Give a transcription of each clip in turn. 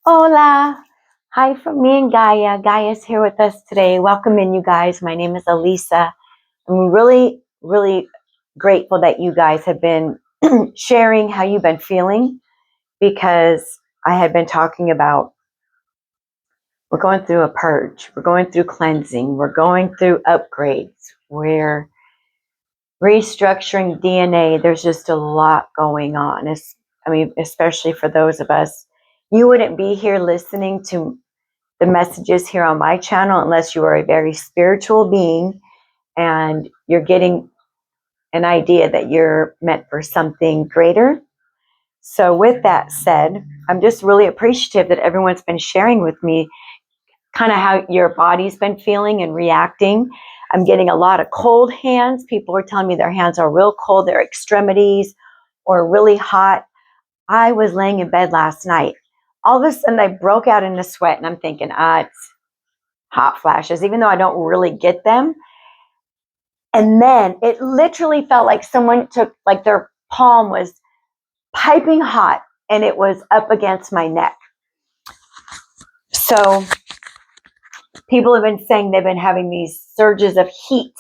Hola. Hi from me and Gaia. Gaia's here with us today. Welcome in, you guys. My name is Elisa. I'm really grateful that you guys have been sharing how you've been feeling because I had been talking about we're going through a purge. We're going through cleansing. We're going through upgrades. We're restructuring DNA. There's just a lot going on. Especially for those of us, you wouldn't be here listening to the messages here on my channel unless you are a very spiritual being and you're getting an idea that you're meant for something greater. So with that said, I'm just really appreciative that everyone's been sharing with me kind of how your body's been feeling and reacting. I'm getting a lot of cold hands. People are telling me their hands are real cold, their extremities, or really hot. I was laying in bed last night. All of a sudden I broke out into sweat and I'm thinking, it's hot flashes, even though I don't really get them. And then it literally felt like someone took, like their palm was piping hot and it was up against my neck. So people have been saying they've been having these surges of heat.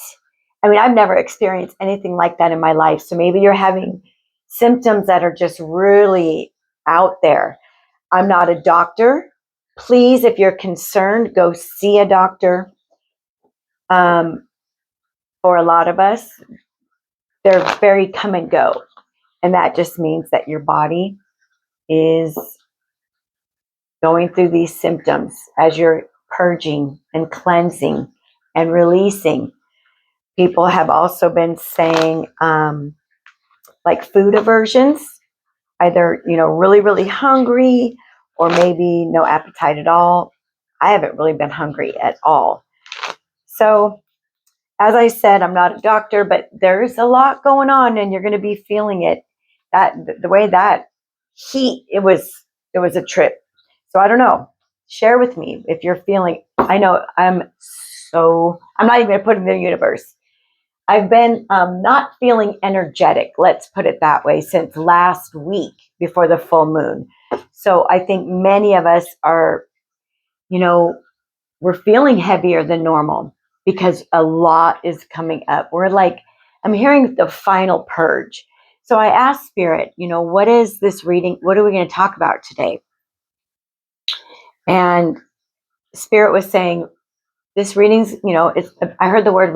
I mean, I've never experienced anything like that in my life. So maybe you're having symptoms that are just really out there. I'm not a doctor. Please, if you're concerned, go see a doctor. For a lot of us, they're very come and go. And that just means that your body is going through these symptoms as you're purging and cleansing and releasing. People have also been saying like food aversions, either, really hungry or maybe no appetite at all. I haven't really been hungry at all. So as I said, I'm not a doctor, but there's a lot going on and you're going to be feeling it. That the way that heat, it was a trip. So I don't know. Share with me if you're feeling. I know I'm not even going to put it in the universe. I've been not feeling energetic, let's put it that way, since last week before the full moon. So I think many of us are, we're feeling heavier than normal because a lot is coming up. I'm hearing the final purge. So I asked Spirit, what is this reading? What are we going to talk about today? And Spirit was saying, this reading's, I heard the word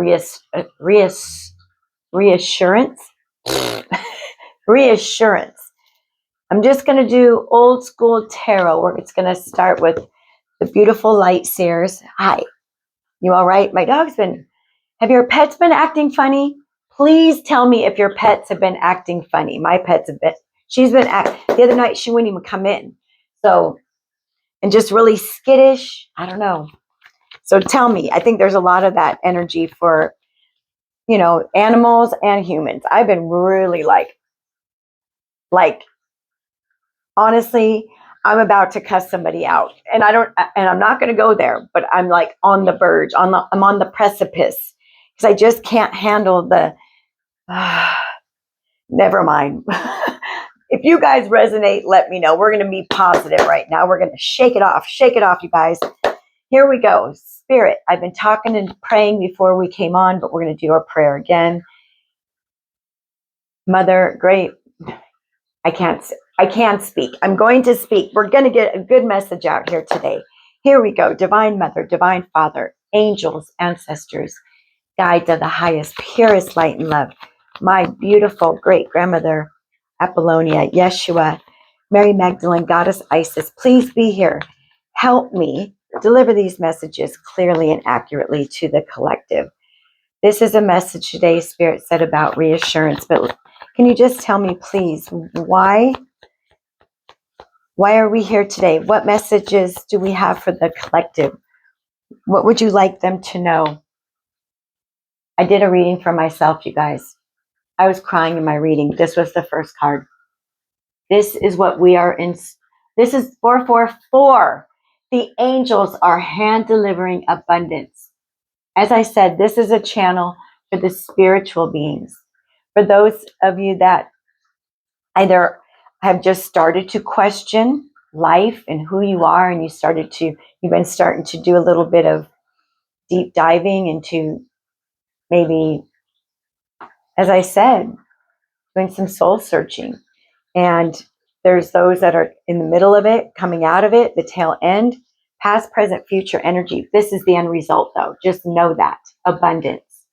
reassurance. Reassurance. I'm just going to do old school tarot where it's going to start with the beautiful light seers. Hi. You all right? Have your pets been acting funny? Please tell me if your pets have been acting funny. My pets have been, the other night she wouldn't even come in. So, and just really skittish. I don't know. So tell me, I think there's a lot of that energy for, animals and humans. I've been really honestly, I'm about to cuss somebody out and I'm not going to go there, but I'm like on the verge, I'm on the precipice because I just can't handle never mind. If you guys resonate, let me know. We're going to be positive right now. We're going to shake it off, you guys. Here we go. Spirit, I've been talking and praying before we came on, but we're going to do our prayer again. Mother, great. I can't speak. I'm going to speak. We're going to get a good message out here today. Here we go. Divine Mother, Divine Father, angels, ancestors, guides of the highest, purest light and love. My beautiful great-grandmother, Apollonia, Yeshua, Mary Magdalene, Goddess Isis, please be here. Help me deliver these messages clearly and accurately to the collective. This is a message today, Spirit said, about reassurance, but can you just tell me, please, why are we here today? What messages do we have for the collective? What would you like them to know? I did a reading for myself, you guys. I was crying in my reading. This was the first card. This is what we are in. This is 444. The angels are hand delivering abundance. As I said, this is a channel for the spiritual beings. For those of you that either have just started to question life and who you are, and you've been starting to do a little bit of deep diving into maybe, as I said, doing some soul searching. And there's those that are in the middle of it, coming out of it, the tail end, past, present, future energy. This is the end result, though. Just know that. Abundance.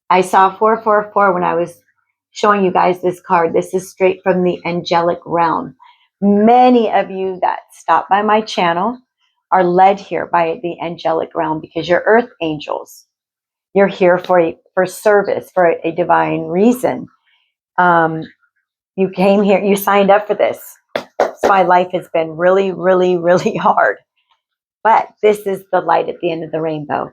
I saw 444 when I was showing you guys this card. This is straight from the angelic realm. Many of you that stop by my channel are led here by the angelic realm because you're earth angels. You're here for service, for a divine reason. You came here, you signed up for this. That's why life has been really, really, really hard. But this is the light at the end of the rainbow.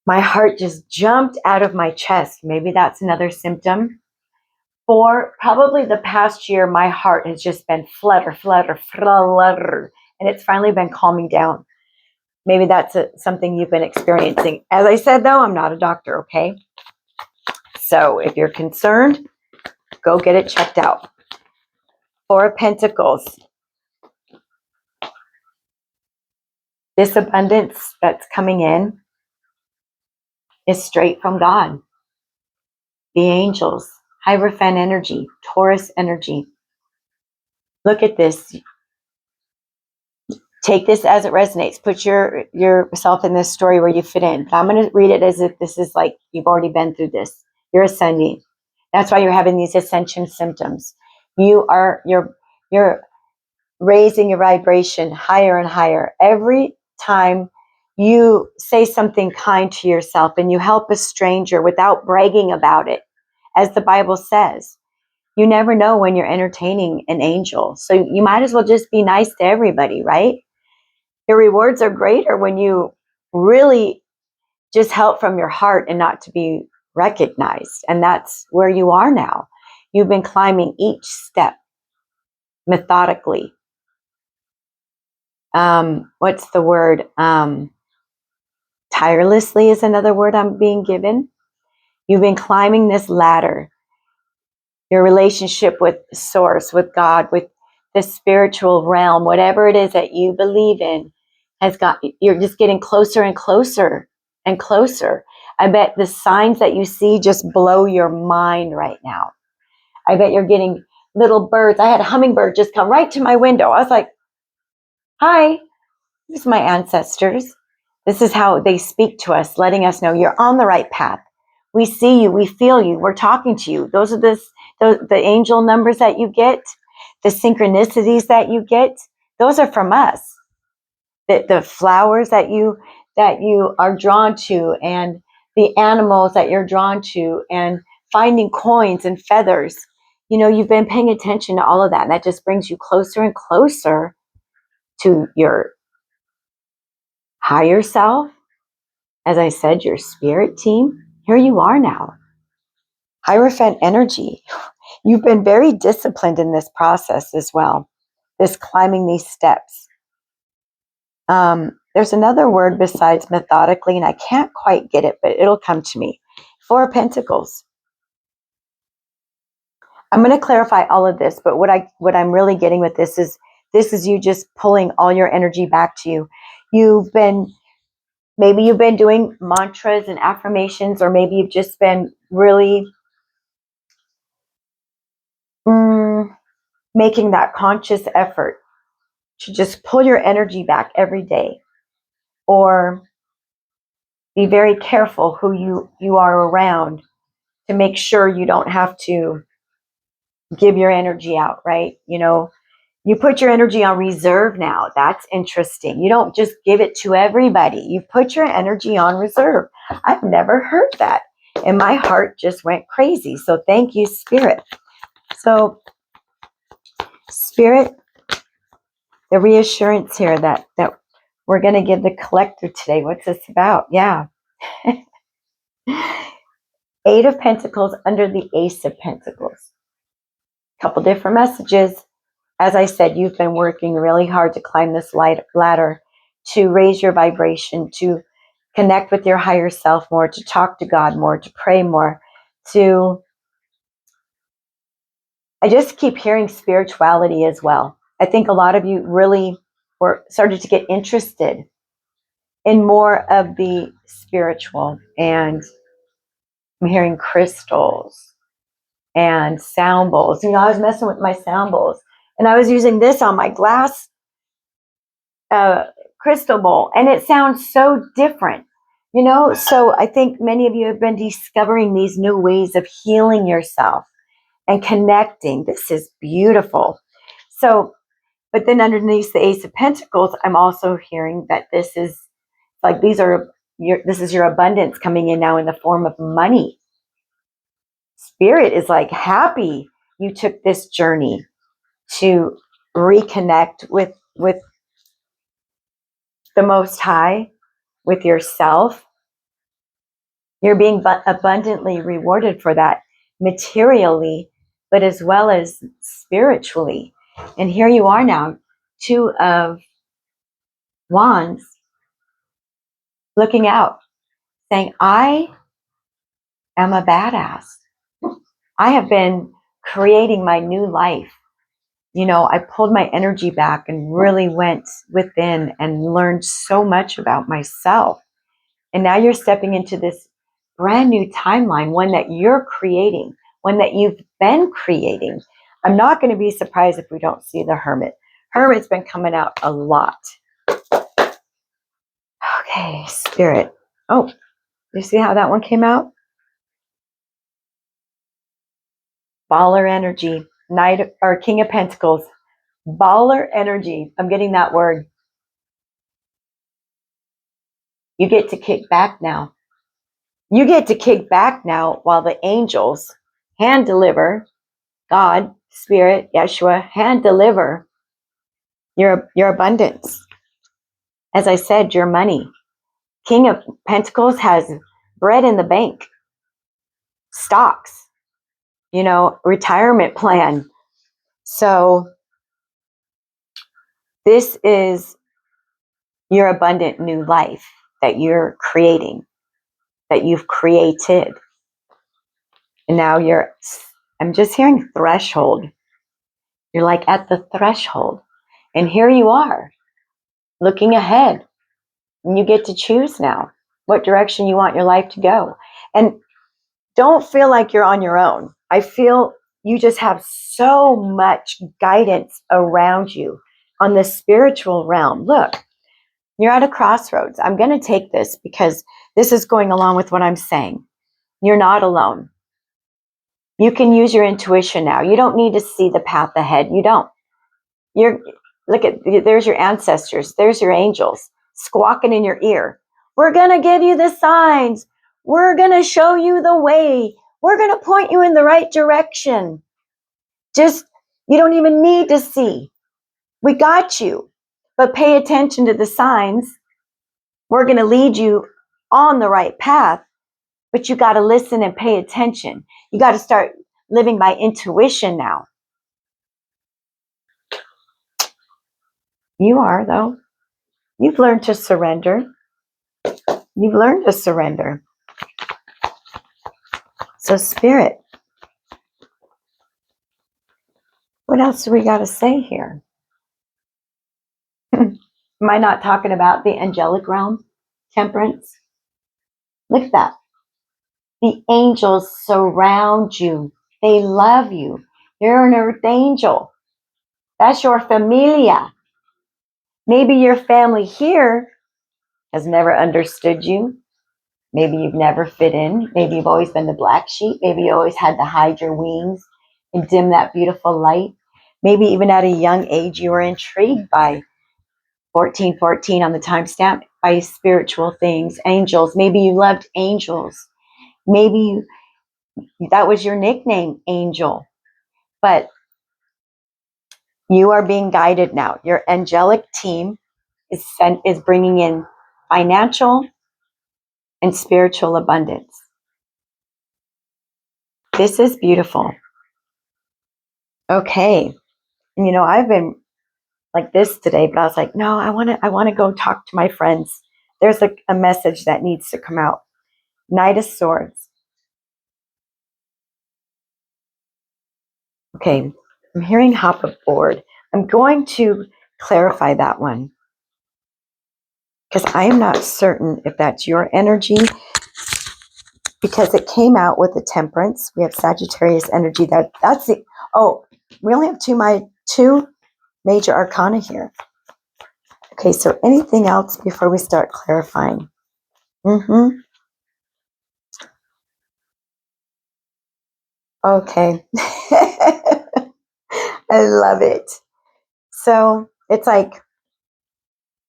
My heart just jumped out of my chest. Maybe that's another symptom. For probably the past year, my heart has just been flutter, flutter, flutter, and it's finally been calming down. Maybe that's something you've been experiencing. As I said, though, I'm not a doctor, okay? So if you're concerned, go get it checked out. Four of Pentacles. This abundance that's coming in is straight from God. The angels, Hierophant energy, Taurus energy. Look at this. Take this as it resonates. Put yourself in this story where you fit in. But I'm going to read it as if this is like you've already been through this. You're ascending. That's why you're having these ascension symptoms. You're raising your vibration higher and higher. Every time you say something kind to yourself and you help a stranger without bragging about it, as the Bible says, you never know when you're entertaining an angel. So you might as well just be nice to everybody, right? Your rewards are greater when you really just help from your heart and not to be recognized. And that's where you are now. You've been climbing each step methodically. What's the word? Tirelessly is another word I'm being given. You've been climbing this ladder. Your relationship with Source, with God, with the spiritual realm, whatever it is that you believe in, you're just getting closer and closer and closer. I bet the signs that you see just blow your mind right now. I bet you're getting little birds. I had a hummingbird just come right to my window. I was like, hi, this is my ancestors. This is how they speak to us, letting us know you're on the right path. We see you, we feel you, we're talking to you. Those are the angel numbers that you get, the synchronicities that you get. Those are from us. The flowers that you are drawn to, and the animals that you're drawn to, and finding coins and feathers. You know, you've been paying attention to all of that, and that just brings you closer and closer to your higher self. As I said, your spirit team. Here you are now. Hierophant energy. You've been very disciplined in this process as well, this climbing these steps. There's another word besides methodically, and I can't quite get it, but it'll come to me. Four of Pentacles. I'm going to clarify all of this, but what I'm really getting with this is you just pulling all your energy back to you. Maybe you've been doing mantras and affirmations, or maybe you've just been really making that conscious effort to just pull your energy back every day, or be very careful who you are around to make sure you don't have to give your energy out, right? You know, you put your energy on reserve now. That's interesting. You don't just give it to everybody. You put your energy on reserve. I've never heard that. And my heart just went crazy. So thank you, Spirit. So, Spirit, the reassurance here that we're going to give the collector today. What's this about? Yeah. Eight of Pentacles under the Ace of Pentacles. Couple different messages. As I said, you've been working really hard to climb this ladder, to raise your vibration, to connect with your higher self more, to talk to God more, to pray more, I just keep hearing spirituality as well. I think a lot of you really started to get interested in more of the spiritual, and I'm hearing crystals and sound bowls. I was messing with my sound bowls, and I was using this on my glass crystal bowl, and it sounds so different. So I think many of you have been discovering these new ways of healing yourself and connecting. This is beautiful. So, but then underneath the Ace of Pentacles, I'm also hearing that this is like, this is your abundance coming in now in the form of money. Spirit is like happy you took this journey to reconnect with the Most High, with yourself. You're being abundantly rewarded for that, materially, but as well as spiritually. And here you are now, Two of Wands, looking out, saying, I am a badass. I have been creating my new life. I pulled my energy back and really went within and learned so much about myself. And now you're stepping into this brand new timeline, one that you're creating, one that you've been creating. I'm not going to be surprised if we don't see the Hermit. Hermit's been coming out a lot. Okay, Spirit. Oh, you see how that one came out? Baller energy, Knight or King of Pentacles. Baller energy. I'm getting that word. You get to kick back now. You get to kick back now while the angels hand deliver, God, Spirit, Yeshua, hand deliver your abundance. As I said, your money. King of Pentacles has bread in the bank, stocks, retirement plan. So this is your abundant new life that you're creating, that you've created. And now I'm just hearing threshold. You're like at the threshold. And here you are, looking ahead. And you get to choose now what direction you want your life to go. And don't feel like you're on your own. I feel you just have so much guidance around you on the spiritual realm. Look, you're at a crossroads. I'm going to take this because this is going along with what I'm saying. You're not alone. You can use your intuition now. You don't need to see the path ahead. You don't. There's your ancestors. There's your angels squawking in your ear. We're going to give you the signs. We're going to show you the way. We're going to point you in the right direction. You don't even need to see. We got you. But pay attention to the signs. We're going to lead you on the right path. But you got to listen and pay attention. You got to start living by intuition now. You are, though. You've learned to surrender. You've learned to surrender. So, Spirit, what else do we got to say here? Am I not talking about the angelic realm? Temperance? Look at that. The angels surround you. They love you. You're an earth angel. That's your familia. Maybe your family here has never understood you. Maybe you've never fit in. Maybe you've always been the black sheep. Maybe you always had to hide your wings and dim that beautiful light. Maybe even at a young age you were intrigued by 1414 on the timestamp, by spiritual things, angels. Maybe you loved angels. Maybe that was your nickname, Angel. But you are being guided now. Your angelic team is bringing in financial and spiritual abundance. This is beautiful. Okay. And I've been like this today, but I was like, no, I want to go talk to my friends. There's a message that needs to come out. Knight of Swords. Okay, I'm hearing hop aboard. I'm going to clarify that one because I am not certain if that's your energy, because it came out with the Temperance. We have Sagittarius energy. That's the, oh, we only have two major arcana here. Okay, so anything else before we start clarifying? Okay. I love it. So it's like,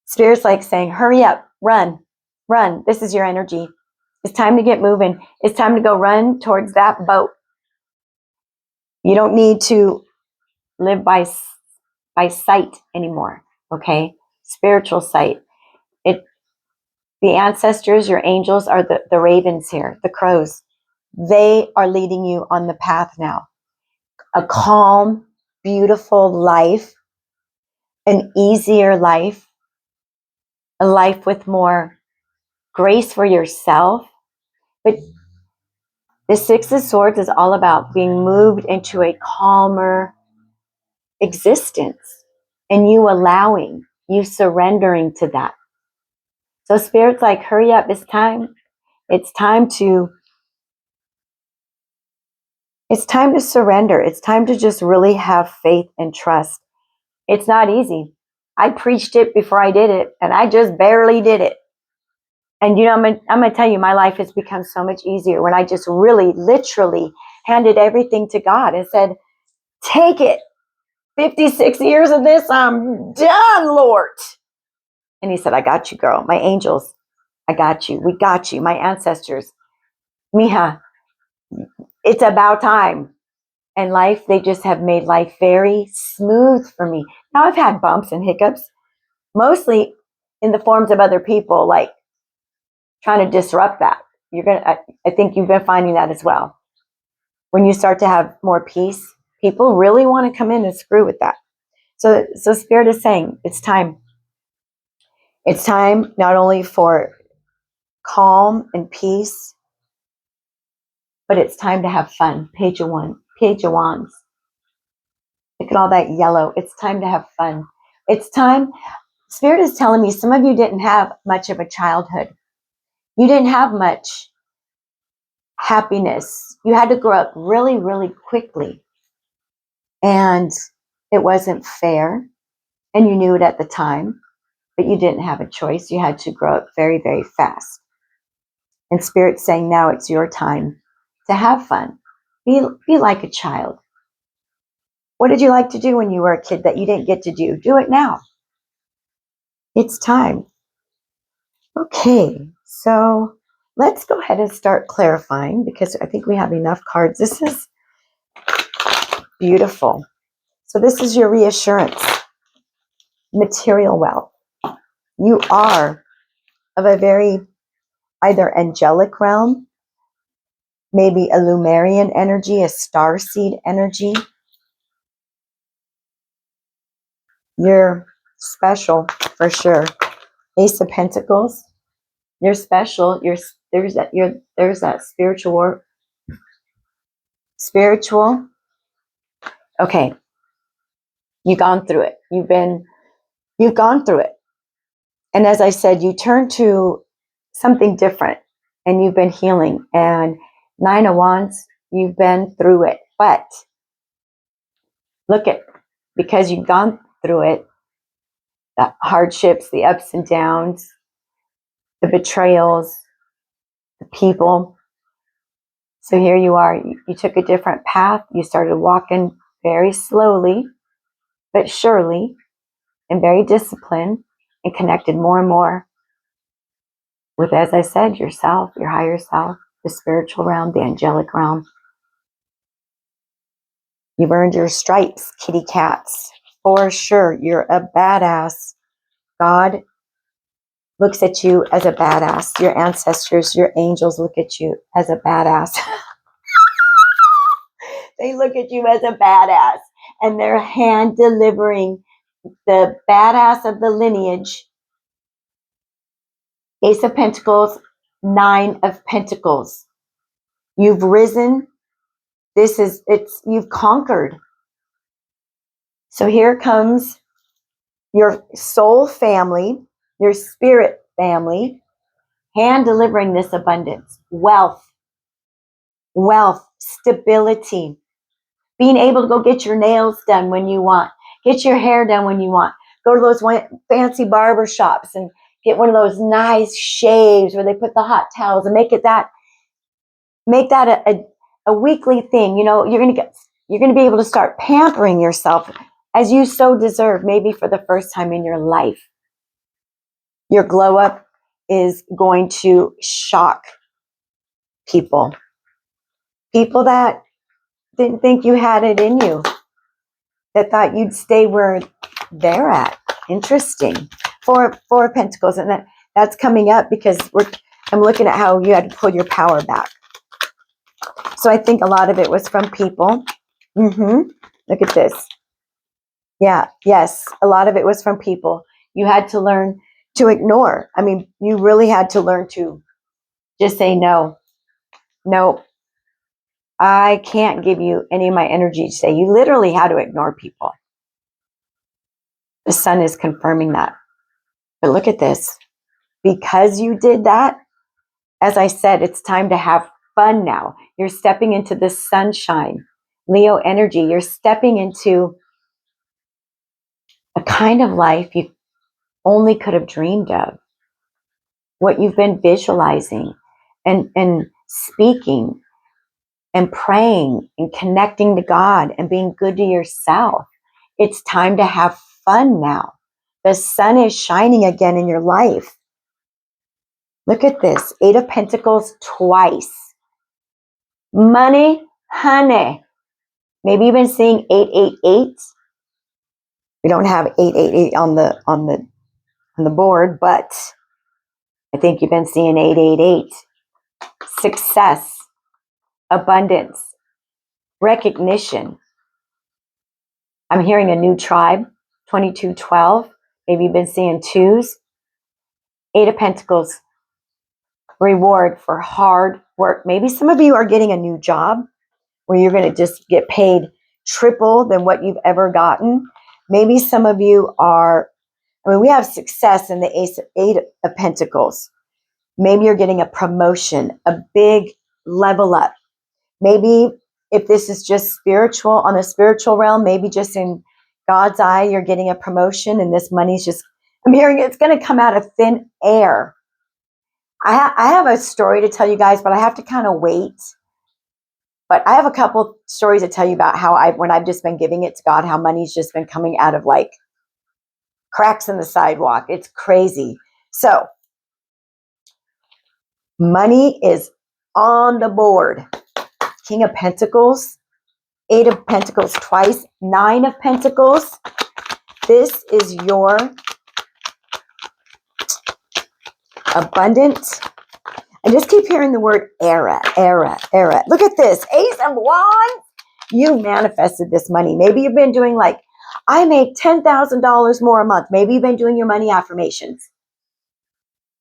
Spirit's like saying, hurry up, run, run. This is your energy. It's time to get moving. It's time to go run towards that boat. You don't need to live by sight anymore, okay? Spiritual sight. The ancestors, your angels, are the ravens here, the crows. They are leading you on the path now. A calm, beautiful life, an easier life, a life with more grace for yourself. But the Six of Swords is all about being moved into a calmer existence and you allowing, you surrendering to that. So Spirit's like, hurry up, it's time. It's time to surrender. It's time to just really have faith and trust. It's not easy. I preached it before I did it, and I just barely did it. And I'm going to tell you, my life has become so much easier when I just really, literally handed everything to God and said, take it. 56 years of this, I'm done, Lord. And he said, I got you, girl. My angels, I got you. We got you. My ancestors. Mija, it's about time. And life, they just have made life very smooth for me. Now, I've had bumps and hiccups, mostly in the forms of other people, like trying to disrupt that. I think you've been finding that as well. When you start to have more peace, people really want to come in and screw with that. So Spirit is saying, it's time. It's time not only for calm and peace, but it's time to have fun. Page of Wands. Look at all that yellow. It's time to have fun. It's time. Spirit is telling me some of you didn't have much of a childhood. You didn't have much happiness. You had to grow up really, really quickly. And it wasn't fair. And you knew it at the time, but you didn't have a choice. You had to grow up very, very fast. And Spirit's saying now it's your time to have fun. Be like a child. What did you like to do when you were a kid that you didn't get to do? Do it now. It's time. Okay, so let's go ahead and start clarifying because I think we have enough cards. This is beautiful. So this is your reassurance. Material wealth. You are of a very either angelic realm, maybe a Lumerian energy, a starseed energy. You're special for sure. Ace of Pentacles. You're special. There's that spiritual. Okay. You've gone through it. You've gone through it. And as I said, you turn to something different and you've been healing. And Nine of Wands, you've been through it. But because you've gone through it, the hardships, the ups and downs, the betrayals, the people. So here you are. You took a different path. You started walking very slowly, but surely, and very disciplined, and connected more and more with, as I said, yourself, your higher self, the spiritual realm, the angelic realm. You've earned your stripes, kitty cats. For sure, you're a badass. God looks at you as a badass. Your ancestors, your angels look at you as a badass. They look at you as a badass. And they're hand delivering the badass of the lineage. Ace of Pentacles, Nine of Pentacles. You've risen. You've conquered. So here comes your soul family, your spirit family, hand delivering this abundance, wealth, stability, being able to go get your nails done when you want, get your hair done when you want, go to those fancy barber shops and get one of those nice shaves where they put the hot towels and make that a weekly thing. You know, you're going to be able to start pampering yourself as you so deserve, maybe for the first time in your life. Your glow up is going to shock people that didn't think you had it in you, that thought you'd stay where they're at. Interesting. Four of Pentacles, and that's coming up because I'm looking at how you had to pull your power back. So I think a lot of it was from people. Look at this. Yeah, yes, a lot of it was from people. You had to learn to ignore. I mean, you really had to learn to just say no. No, I can't give you any of my energy today. You literally had to ignore people. The sun is confirming that. But look at this. Because you did that, as I said, it's time to have fun now. You're stepping into the sunshine. Leo energy. You're stepping into a kind of life you only could have dreamed of. What you've been visualizing and speaking and praying and connecting to God and being good to yourself. It's time to have fun now. The sun is shining again in your life. Look at this. 8 of Pentacles twice. Money, honey. Maybe you've been seeing 888. We don't have 888 on the board, but I think you've been seeing 888. Success, abundance, recognition. I'm hearing a new tribe, 2212. Maybe you've been seeing 2s. 8 of Pentacles, reward for hard work. Maybe some of you are getting a new job where you're going to just get paid triple than what you've ever gotten. Maybe some of you are, we have success in the 8 of Pentacles. Maybe you're getting a promotion, a big level up. Maybe if this is just spiritual, on the spiritual realm, maybe just in God's eye, you're getting a promotion and this money's just, I'm hearing it's going to come out of thin air. I have a story to tell you guys, but I have to kind of wait. But I have a couple stories to tell you about how when I've just been giving it to God, how money's just been coming out of like cracks in the sidewalk. It's crazy. So money is on the board. King of Pentacles, 8 of Pentacles twice, 9 of Pentacles. This is your abundant. I just keep hearing the word era. Look at this. Ace of Wands. You manifested this money. Maybe you've been doing like, I make $10,000 more a month. Maybe you've been doing your money affirmations.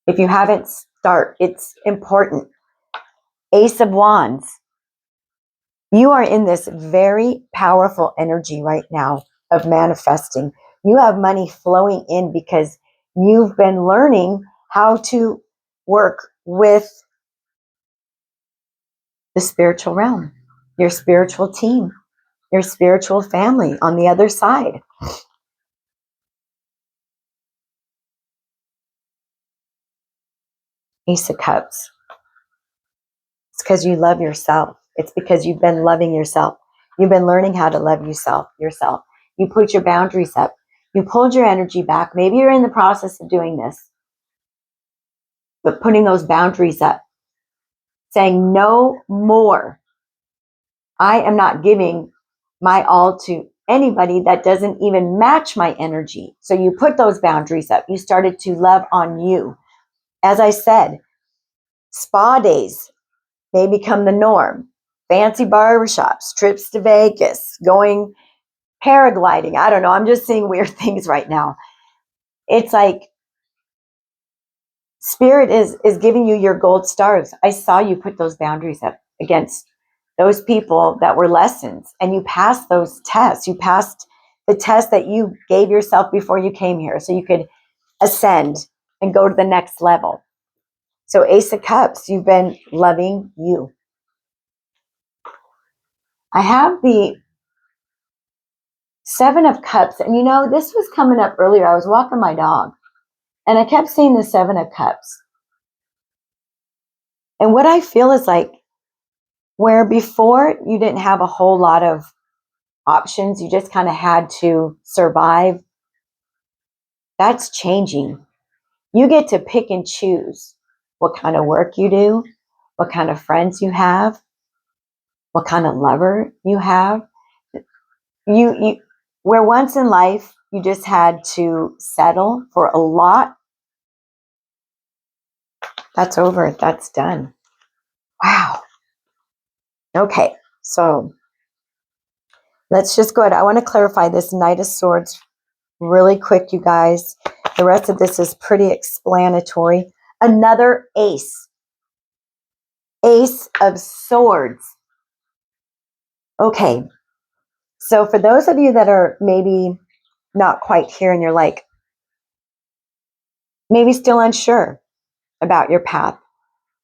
If you haven't, start. It's important. Ace of Wands. You are in this very powerful energy right now of manifesting. You have money flowing in because you've been learning how to work with the spiritual realm, your spiritual team, your spiritual family on the other side. Ace of Cups. It's because you love yourself. It's because you've been loving yourself. You've been learning how to love yourself. You put your boundaries up. You pulled your energy back. Maybe you're in the process of doing this, but putting those boundaries up, saying no more. I am not giving my all to anybody that doesn't even match my energy. So you put those boundaries up. You started to love on you. As I said, spa days may become the norm. Fancy barbershops, trips to Vegas, going paragliding. I don't know. I'm just seeing weird things right now. It's like Spirit is giving you your gold stars. I saw you put those boundaries up against those people that were lessons, and you passed those tests. You passed the test that you gave yourself before you came here so you could ascend and go to the next level. So Ace of Cups, you've been loving you. I have the Seven of Cups. And you know, this was coming up earlier. I was walking my dog and I kept seeing the Seven of Cups. And what I feel is like where before you didn't have a whole lot of options, you just kind of had to survive. That's changing. You get to pick and choose what kind of work you do, what kind of friends you have, what kind of lover you have. You where once in life you just had to settle for a lot, that's over. That's done. Wow. Okay, so let's just go ahead. I want to clarify this Knight of Swords really quick, you guys. The rest of this is pretty explanatory. Another ace. Ace of Swords. Okay, so for those of you that are maybe not quite here and you're like, maybe still unsure about your path,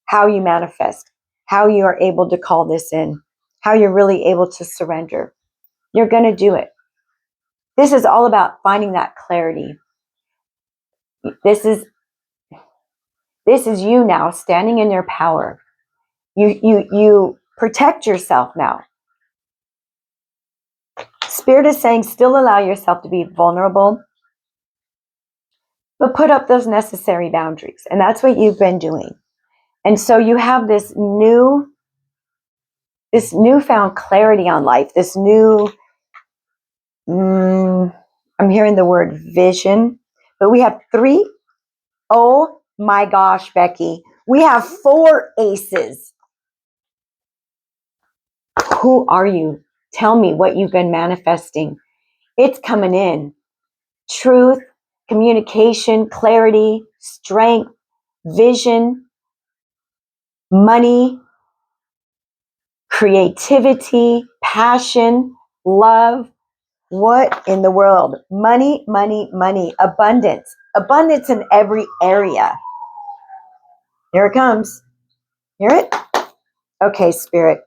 how you manifest, how you are able to call this in, how you're really able to surrender, you're going to do it. This is all about finding that clarity. This is you now standing in your power. You protect yourself now. Spirit is saying still allow yourself to be vulnerable, but put up those necessary boundaries. And that's what you've been doing. And so you have this newfound clarity on life, this new, I'm hearing the word vision, but we have three. Oh my gosh, Becky, we have 4 aces. Who are you? Tell me what you've been manifesting. It's coming in. Truth, communication, clarity, strength, vision, money, creativity, passion, love. What in the world? Money, money, money, abundance. Abundance in every area. Here it comes. Hear it? Okay, Spirit.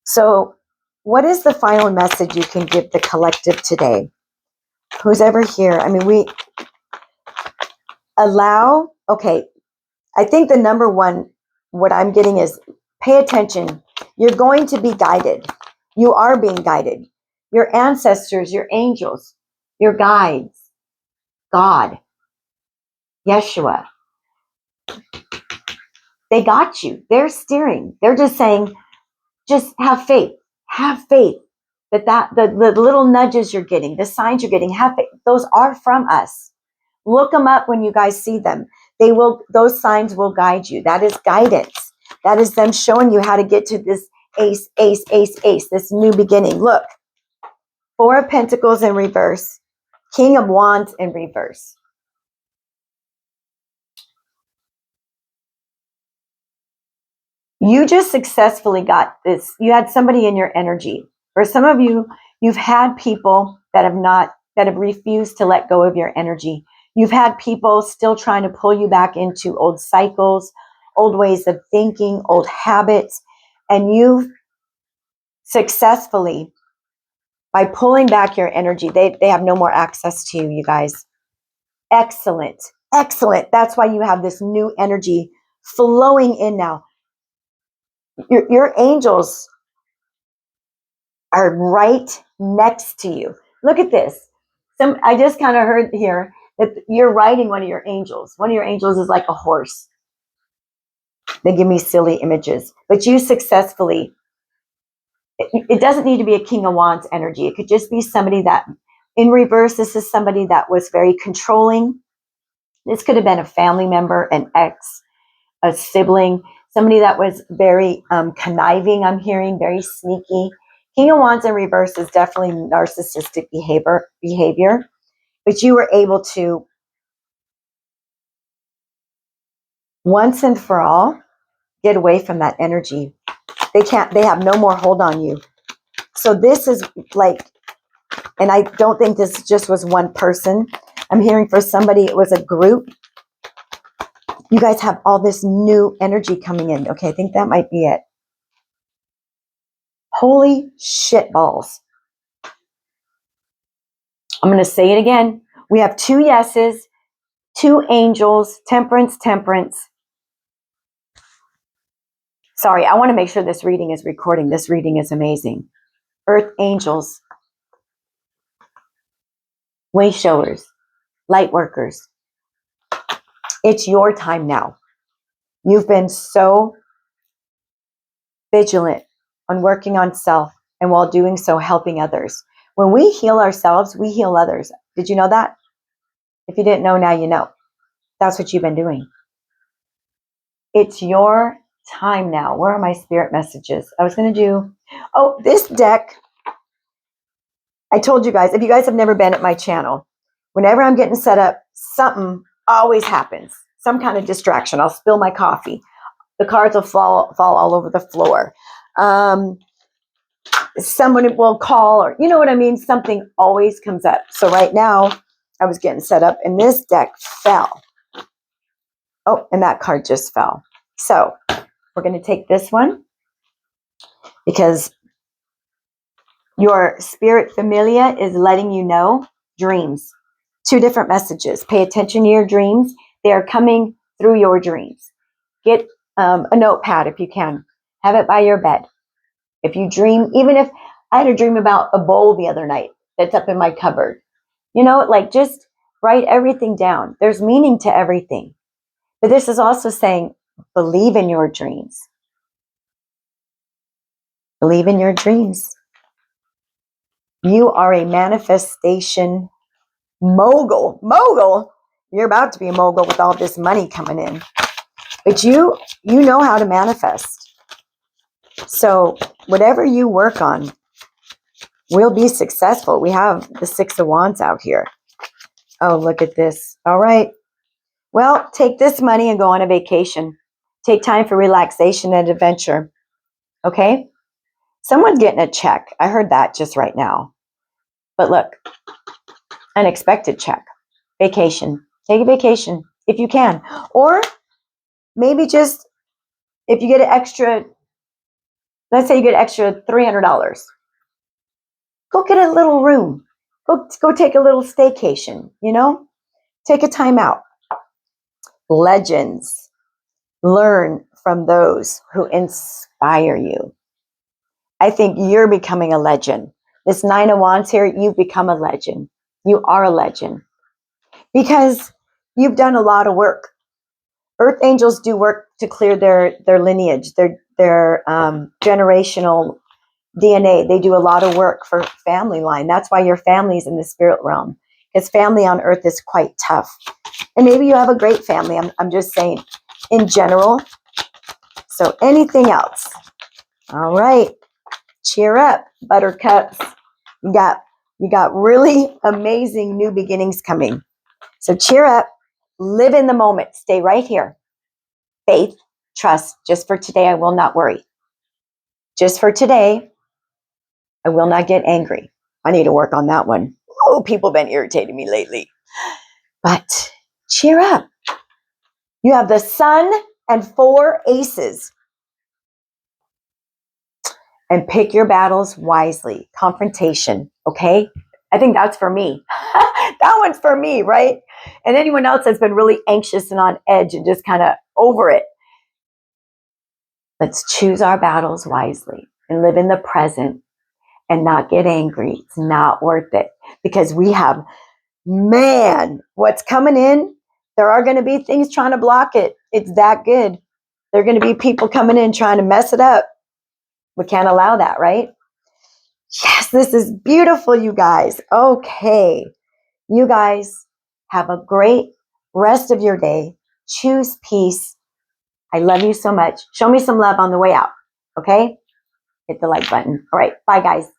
So, what is the final message you can give the collective today? Who's ever here? I mean, we allow, okay, I think the number one, what I'm getting is pay attention. You're going to be guided. You are being guided. Your ancestors, your angels, your guides, God, Yeshua, they got you. They're steering. They're just saying, just have faith. Have faith that the little nudges you're getting, the signs you're getting, have faith. Those are from us. Look them up when you guys see them. Those signs will guide you. That is guidance. That is them showing you how to get to this ace, ace, ace, ace, this new beginning. Look, 4 of Pentacles in reverse, King of Wands in reverse. You just successfully got this. You had somebody in your energy. For some of you, you've had people that have refused to let go of your energy. You've had people still trying to pull you back into old cycles, old ways of thinking, old habits. And you've successfully, by pulling back your energy, they have no more access to you, you guys. Excellent. Excellent. That's why you have this new energy flowing in now. Your angels are right next to you. Look at this. I just kind of heard here that you're riding one of your angels. One of your angels is like a horse. They give me silly images. But you successfully, it doesn't need to be a King of Wands energy. It could just be somebody that, in reverse, this is somebody that was very controlling. This could have been a family member, an ex, a sibling, somebody that was very conniving, I'm hearing, very sneaky. King of Wands in reverse is definitely narcissistic behavior, but you were able to, once and for all, get away from that energy. They have no more hold on you. So this is like, And I don't think this just was one person. I'm hearing for somebody, it was a group. You guys have all this new energy coming in. Okay, I think that might be it. Holy shit balls. I'm going to say it again. We have 2 yeses, 2 angels, temperance, temperance. Sorry, I want to make sure this reading is recording. This reading is amazing. Earth angels, way showers, light workers. It's your time now. You've been so vigilant on working on self, and while doing so, helping others. When we heal ourselves, we heal others. Did you know that? If you didn't know, now you know. That's what you've been doing. It's your time now. Where are my spirit messages? I was going to do, this deck. I told you guys, if you guys have never been at my channel, whenever I'm getting set up, something always happens. Some kind of distraction. I'll spill my coffee. The cards will fall all over the floor. Someone will call, or you know what I mean? Something always comes up. So right now, I was getting set up and this deck fell. Oh, and that card just fell. So we're going to take this one because your spirit familia is letting you know dreams. 2 different messages. Pay attention to your dreams. They are coming through your dreams. Get a notepad if you can. Have it by your bed. If you dream, even if I had a dream about a bowl the other night that's up in my cupboard, like just write everything down. There's meaning to everything. But this is also saying, believe in your dreams. Believe in your dreams. You are a manifestation mogul. Mogul? You're about to be a mogul with all this money coming in. But you know how to manifest. So whatever you work on will be successful. We have the 6 of Wands out here. Oh, look at this. All right. Well, take this money and go on a vacation. Take time for relaxation and adventure. Okay? Someone's getting a check. I heard that just right now. But look, unexpected check. Vacation. Take a vacation if you can. Or maybe just if you get an extra, let's say you get an extra $300. Go get a little room. Go take a little staycation, Take a time out. Legends. Learn from those who inspire you. I think you're becoming a legend. This 9 of Wands here, you've become a legend. You are a legend because you've done a lot of work. Earth angels do work to clear their lineage, their generational DNA. They do a lot of work for family line. That's why your family's in the spirit realm, because family on earth is quite tough. And maybe you have a great family. I'm just saying in general. So anything else? All right. Cheer up, buttercups. You got really amazing new beginnings coming. So cheer up, live in the moment, stay right here. Faith, trust. Just for today, I will not worry. Just for today, I will not get angry. I need to work on that one. Oh, people have been irritating me lately. But cheer up. You have the Sun and 4 aces. And pick your battles wisely. Confrontation, okay? I think that's for me. That one's for me, right? And anyone else that's been really anxious and on edge and just kind of over it. Let's choose our battles wisely and live in the present and not get angry. It's not worth it because we have, what's coming in. There are going to be things trying to block it. It's that good. There are going to be people coming in trying to mess it up. We can't allow that, right? Yes, this is beautiful, you guys. Okay. You guys have a great rest of your day. Choose peace. I love you so much. Show me some love on the way out. Okay? Hit the like button. All right. Bye, guys.